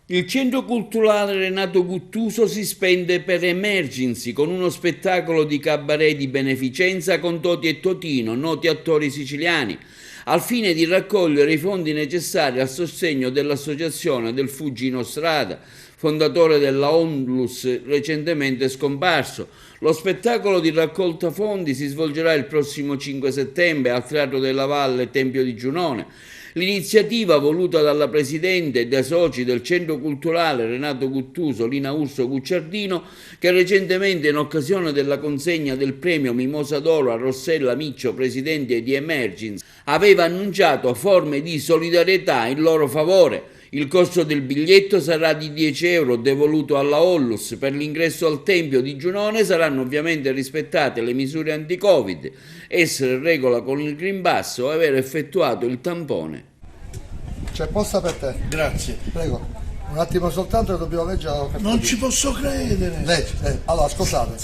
Il centro culturale Renato Guttuso si spende per Emergency con uno spettacolo di cabaret di beneficenza con Toti e Totino, noti attori siciliani, al fine di raccogliere i fondi necessari al sostegno dell'associazione del Fuggino Strada, fondatore della Onlus recentemente scomparso. Lo spettacolo di raccolta fondi si svolgerà il prossimo 5 settembre al Teatro della Valle Tempio di Giunone. L'iniziativa, voluta dalla Presidente e dai soci del Centro Culturale Renato Guttuso, Lina Urso Gucciardino, che recentemente in occasione della consegna del premio Mimosa d'Oro a Rossella Miccio, Presidente di Emergency, aveva annunciato forme di solidarietà in loro favore. Il costo del biglietto sarà di 10 euro devoluto alla Onlus. Per l'ingresso al Tempio di Giunone saranno ovviamente rispettate le misure anti-Covid, essere in regola con il Green Pass o aver effettuato il tampone. C'è posta per te. Grazie. Prego. Un attimo soltanto che dobbiamo leggere la cartolina. Non ci posso credere. Leggi. Allora, ascoltate.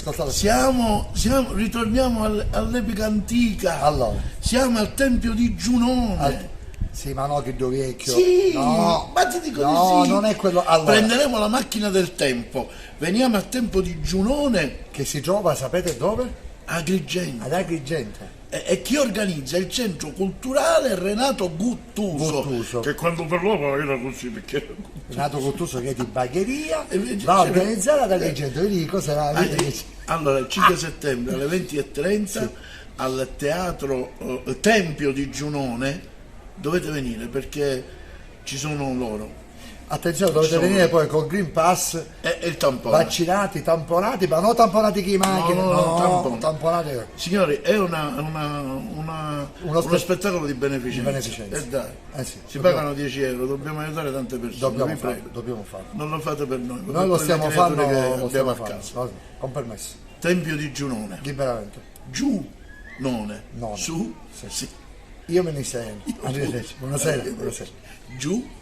Ritorniamo all'epoca antica. Allora. Siamo al Tempio di Giunone. Sì, ma no, che vecchio. Sì, no, ma ti dico no, di sì. Non è quello. Allora, prenderemo la macchina del tempo, veniamo al Tempio di Giunone. Che si trova, sapete dove? Agrigento. Ad Agrigento. E chi organizza il centro culturale Renato Guttuso. Che quando parlava era così perché Renato Guttuso che è di Bagheria invece va a c'era- organizzare ad Agrigento. Io dico sarà Allora, il 5 settembre alle 20:30 al Teatro Tempio di Giunone dovete venire perché ci sono loro. Attenzione, dovete venire poi con Green Pass, E il tampone. vaccinati, tamponati, ma non tamponati chi macchine, No, tamponati. Signori, è uno spe- spettacolo di beneficenza. beneficenza. E dai, Sì, si pagano 10 euro, dobbiamo aiutare tante persone. vi prego. dobbiamo farlo. Non lo fate per noi. Noi lo stiamo facendo facendo, che abbiamo a casa. con permesso, Tempio di Giunone. liberamente. Giunone. None. Su. Sì. Sì. Io me ne sento. Arrivederci. Buonasera. Giù.